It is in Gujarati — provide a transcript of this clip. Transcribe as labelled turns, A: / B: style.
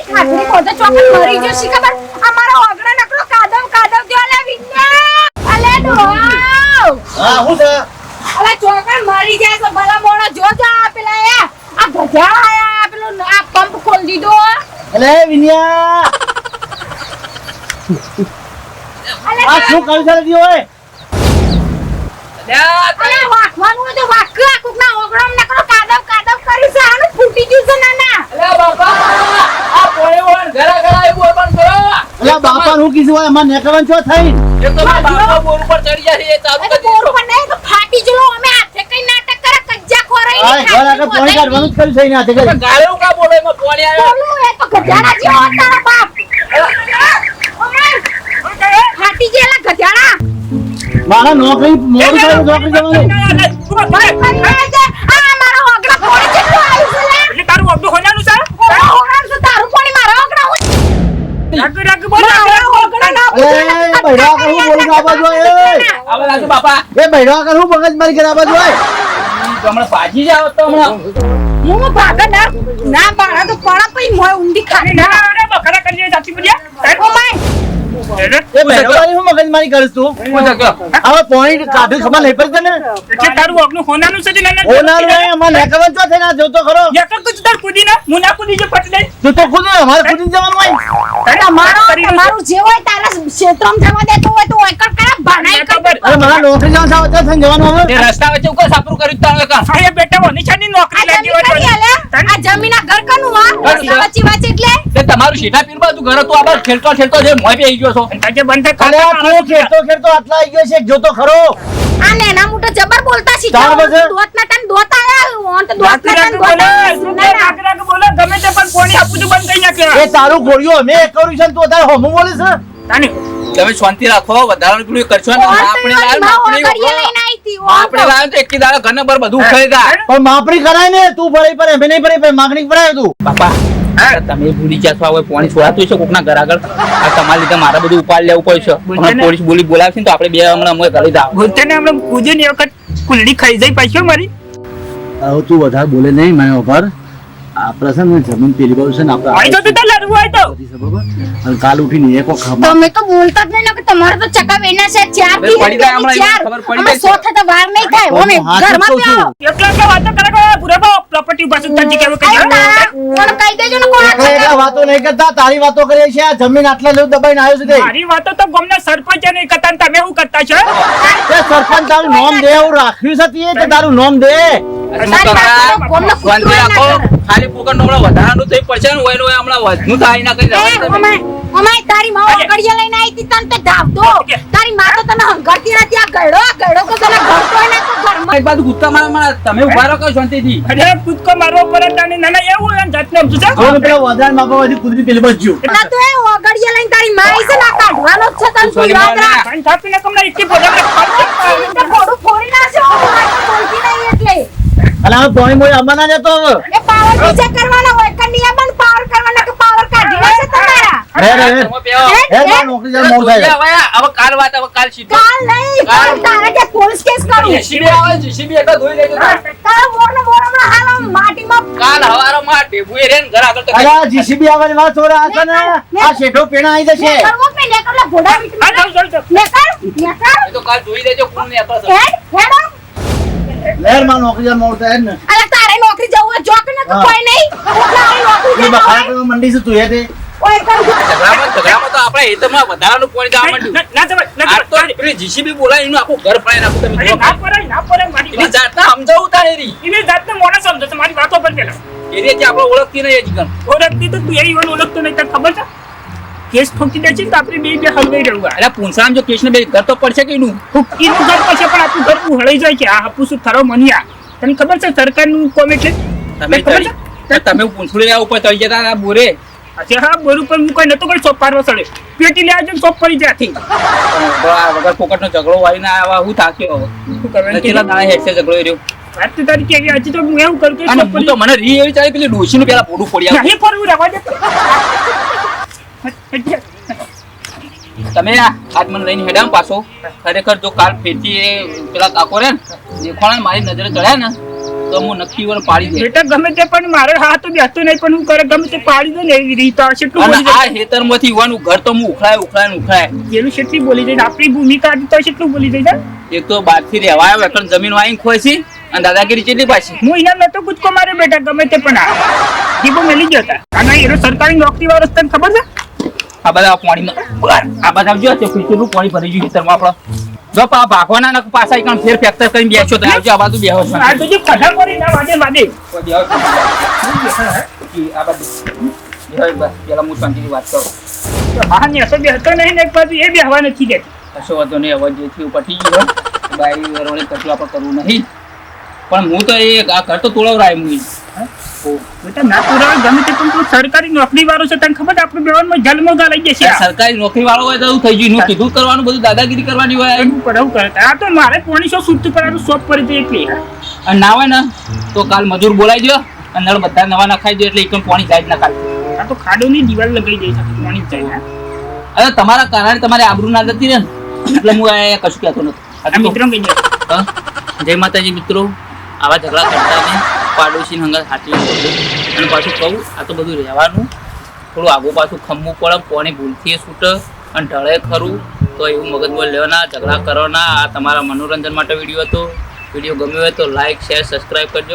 A: મરી જશે ખબર અમારો ઓગણો નકરો કાદવ દયો લે વિન્યા અલે ડોહા
B: હા હું છે
A: અલે ચોકન મરી જાય તો ભલા મોણો જોજો પેલા એ આ ગધા આયા પેલો આ પંપ ખોલ દીધો
B: અલે વિન્યા
A: અલે
B: આ શું કરી દીધો ઓય
A: અલે વાકવાનું તો વાક કોકના ઓગણો નકરો કાદવ કરી છે આનું ફૂટી ગયું છે નાના
C: અલે બાપા આ પોળેવણ ઘરા આવ્યો પણ કરો
B: અલે બાપા હું કીધું હોય અમાર નેકરન છો થઈ
C: એક તો બાપા બોર ઉપર ચડી જાય છે ચાલુ કરી
A: બોર પર નહીં તો ફાટી જલો અમે હાથે કઈ નાટક કરે કજ્જા ખોરાઈ
B: આ ઘર આગળ પાણી કાઢવાનું જ કર્યું છે ને હાથે કરી
C: ગાળો કા બોલે એમાં પોણી આવ્યો
A: બોલું એ તો ગધાડા જેવો તારો બાપ ફાટી ગયેલા ગધાડા
B: મારા નોકરી મોડું થાય નોકરી જવાનું
A: આ મારો ઓગળા કોણે જેટલું આવ્યું છે લે
C: એટલે તારું અબડું હોનાનું છે
A: ઓગળા છે તારું કોણી મારા ઓગળા
C: રાગ બોલ
A: ઓગળા ના
B: એ બૈરા કરું બોલું આ બાજુ એ
C: આવે લાગુ બાપા
B: એ બૈરા કરું મગજ મારી કરે આ બાજુ ઓય
C: હમણાં ભાજી જાવ તો હમણાં
A: હું ભાગા ના બાળા તો પડા પઈ મોય ઊંડી ખાને ના
C: અરે બકરા કરી જાતી પડ્યા
A: ઓ માય
B: એ બૈરા હું મગજ મારી કરીશ તું
C: પૂછો કે
B: હવે પોઈન્ટ કાઢી ખબર નહીં પડતી ને
C: એટલે તારું અબડું હોનાનું છે ને
B: ઓ ના નહીં અમાર નેકરન છો થઈને જોતો ખરો
C: યક કુછ તાર કુદી ના મુના કુદી જે પટ દે
B: તું તો ખુદ અમારે ખુદ જવાનું હોય
A: તમારું જે હોય તારા ક્ષેત્રમાં જવા દેતો હોય તો એકડ કરા બનાઈ કર
B: અરે મારા નોકરી જવાનું સાવ તો થઈને જવાનું હવે
C: એ રસ્તા વચ્ચે ઉકા સાપરું કર્યું તારે કા અરે બેટા ઓ નિશાની નોકરી લાગી હોય
A: આ જમીના ઘર કનું આ વચ્ચે વાચે એટલે
C: તે તમારું શેઠા પીર બાજુ ઘર તો આબાર ખેલતો જે મોય પે આવી ગયો છો તાકે બંધ
B: અરે તું ખેડતો આટલા આવી ગયો છે જોતો ખરો
A: આ નેના મોટા જબર બોલતા
B: ચાર
A: શીખા
B: બજે.
A: દોત ના તન દોત આયા ઓન તો દોત ના તન દોત
C: બોલો ગમે તે પણ કોણી આપું તો બંધ કરી નાખે
B: એ તારું ગોળિયો મેં કર્યું છે ને તું તારે હોમું બોલે છે
C: તાની તમે શાંતિ રાખો વધારાનું પેલું કરશો ને આપણે લાલ
A: કરીએ લઈને આવી હતી
C: આપણે લાલ તો એકી દાડા ઘરને પર બધું ઉખેડી દા
B: પણ માપણી કરાય ને તું ભરાઈ પર એમે નહીં ભરાઈ માગણી ભરાય તું
C: બાપા તમે ભૂલી જશો હવે પાણી છોડાતું છે કોકના ઘર આગળ આ તમારી રીતે મારા બધું ઉપાડ લેવું પડશે હમણાં પોલીસ બોલાવશે ને તો આપણે બે હમણાં અમે કરી દા બોલતે ને હમણાં પૂજે ને વખત કુલડી ખાઈ જાય પાછો મારી
B: હવે તું વધારે બોલે નહીં મને ઉપર આપણે છે ને જમીન પેલી બાજુ છે ને
C: આઈ તો તું લડવું હોય તો
B: અને કાલ ઉઠીને એક વખત
A: તમે તો બોલતા જ નહીં ને કે તમારે તો ચકા વેના છે ચાર
C: ખબર પડી જાય હમણાં,
A: ચાર
C: ખબર પડી
A: અમે
C: જાય.
A: સો થતા વાર નહીં થાય
B: હું
A: ઓમે
B: હાથ જ
A: ઘરમાં
B: કહું છું.
A: પ્યો
C: એટલા વાતો કરે કે પૂરા પ્રોપર્ટી પાછું તજી કેવું
A: આઈ
C: કહી
A: તારા કોણ કહી દેજો ને કોણ
B: આપણે એટલા વાતો નહીં કરતા તારી વાતો કરીએ છીએ આ જમીન આટલા લેવું દબાઈને આવ્યો છે તે
C: મારી વાતો તો ગામના સરપંચ નહીં કરતા ને તમે શું કરતા છો
B: તે સરપંચ તારું નામ દે એવું રાખ્યું છે તે તારું નામ દે
C: શાંતિ રાખો ખાલી પોકર નોળો વધારાનું થઈ પડશે ને હોય હમણાં વધનું થાય ના કઈ
A: ઓમાય તારી માં ઓગળિયા લઈને આવી હતી તને તો ધાવતો તારી માં તો તને હંગરતી નથી આ ગળો તો તને ઘરતો હોય ને તો ઘરમાં
C: એક બાજુ ગુસ્સા મારા તમે ઉભા રહો શાંતિથી અરે કૂદકો મારવો પડે તને ના એવું એમ જાતને સમજુ છે
B: હવે પેલા વધારે માપા વાળી કુદરી પેલી બાજુ
A: ના તો એ ઓગળિયા લઈને તારી માં આવી છે ના કાઢવાનો જ છે તને તું યાદ રાખ
C: કાઈ થાપીને કમના ઇટકી પોડા
A: ફોડું ફોડી નાખશે બોલતી નહીં એટલે
B: અલા હવે પોણી મોય અમાના જતો હવે
A: એ પાવર બીજા કરવાનો હોય કે નિયમન પાવર કરવાનો કે પાવર કાઢી નાખશે તમારા
B: રે માર નોકરી જાય મોડ થાય
C: હવે કાલ વાત હવે કાલ સીધો
A: કાલ નહીં કાલ તારે કે પોલીસ કેસ કરું
C: જીસીબી આવે જીસીબી એટલે ધોઈ લેજો
A: તારા મોરનો હમણાં હાલ માટીમાં
C: કાલ હવારોમાં ટેબુએ રેન ઘર આગળ તો
B: અલા જીસીબી આવવાની વાત છોરા આ છે ને આ શેઠો પેણા આવી જશે
A: કરવો કે ને કરલા ઘોડા મીટ નેકર
C: એ તો કાલ જોઈ લેજો કોણ ને આપા
A: હેડો
B: લેર માં નોકરી જાય મોડ થાય ને
A: અલા તારે નોકરી જવું હોય જોક ને તો કોઈ નહીં તારે નોકરી
B: એ બખાડા કરવા મંડી છે તું એ તે
A: ઓય કર
C: ઝઘડામાં તો આપણે હેતમાં વધારાનું પોઈન્ટ જવા માંડ્યું ના તો પેલી જીસીબી બોલાય એનું આખું ઘર ફાઈ નાખું તમે ના પડે મારી એની જાતના સમજાવું તારી એની જાતને મોને સમજો તમારી વાતો પર પેલા એને જે આપણે ઓળખતી નહીં હજી ઓળખતી તો તું એની વાળ ઓળખતો નહીં તને ખબર છે કેસ ઠોકી દે છે તો આપણે બે હલવાઈ રહું અરે પૂંછામ જો કેસ ને બે ઘર તો પડશે કે એનું એનું ઘર પડશે પણ આપણું ઘર હળાઈ જાય છે આ હાપુસ થરો મનિયા તને ખબર છે સરકારનું કોમેન્ટ છે તમે પૂંછડી આ ઉપર ચડી જતા બોરે અચ્છા હા બોર ઉપર હું કઈ નતો કઈ સોપ પારવા સડે પેટી લે આવજો સોપ પડી જાતી વગર પોકટ નો ઝઘડો વાળીને આવા હું થાક્યો શું કરવાનું કેટલા દાણા હેડ છે ઝઘડો રહ્યો
D: વાત તો તારી કેવી હજી તો હું એવું કરું કે
C: અને હું તો મને રી એવી ચાલે પેલી ડોશીનું પેલા પોડું પડી આવે
D: નહીં ફરવું રહેવા દે
C: તમે આજ મને લઈને હેડામ પાછો ખરેખર જો કાલ ફેરથી એ પેલા કાકો રે દેખોણા મારી નજરે ચડ્યા ને તો હું નક્કી વાર પાડી દે
D: બેટા ગમે તે પણ મારે હાથ તો બેસતો નહીં પણ હું કરે ગમે તે પાડી દે ને એવી રીતે કેટલું
C: અને
D: બોલી
C: આ
D: જાય
C: હેતરમાંથી યુવાનું ઘર તો હું ઉખડાય
D: પેલું કેટલી બોલી જાય આપણી ભૂમિકા હતી તો કેટલું બોલી જાય
C: એક તો બહારથી રહેવા આવ્યો એટલે જમીન વાઈને ખોય છે અને દાદાગીરી કેટલી પાછી
D: હું એના નતો કૂદકો મારે બેટા ગમે તે પણ જીબો મેલી ગયો હતા અને એનો સરકારી નોકરી વાળો તને ખબર છે
C: આ બધા પાણીમાં આ બધા જો છે કેટલું પાણી ભરી ગયું ખેતરમાં આપણો જો ભાગવાના ને પાછા એકણ ફેર ફેક્ટર કરીને બેસો તો આવજો આ બાજુ બેહો છો
D: આ તો જે ખડા પડી ના વાદે વાદે
C: આ બાજુ પેલા હું શાંતિની વાત કરું
D: હા ને અસો બેસતો નહીં ને એક બાજુ એ બેહવા નથી દેતી
C: કશો વાંધો નહીં હવે જે થયું પટી ગયો બાઈ વરોણે કશું આપણે કરવું નહીં પણ હું તો એ આ ઘર તો તોડવરાય હું
D: બેટા ના પુરાવા ગમે તે પણ તું સરકારી નોકરી વાળો છે તને ખબર આપણું બેવાનું જન્મ ગાલાઈ જશે
C: સરકારી નોકરી વાળો હોય તો એવું થઈ ગયું એનું કીધું કરવાનું બધું દાદાગીરી કરવાની હોય
D: પડાવ કરતા આ તો મારે પોણીસો શુદ્ધ કરવાનું શોખ પડી જાય એટલે
C: અને ના હોય ને તો કાલ મજૂર બોલાવી દો અને નળ બધા નવા નખાઈ દો એટલે એકદમ પાણી જાય જ ના કાલ
D: આ તો ખાડોની દિવાલ લગાઈ જાય છે પાણી જ જાય
C: અરે તમારા કારણે તમારે આબરૂ ના જતી રહે ને એટલે હું આ કશું કહેતો
D: આ
C: નથી
D: મિત્રો કઈ જાય
C: હા? જય માતાજી મિત્રો આવા ઝઘડા કરતા નહીં પાડોશી હંગત હાથી અને પાછું કહું આ તો બધું રહેવાનું થોડું આગું પાછું ખમવું પડે કોને ભૂલથી છૂટ અને ઢળે ખરું તો એવું મગજમાં લેવાના ઝઘડા કરવાના આ તમારા મનોરંજન માટે વિડીયો હતો વિડીયો ગમ્યો હોય તો લાઈક શેર સબસ્ક્રાઈબ કરજો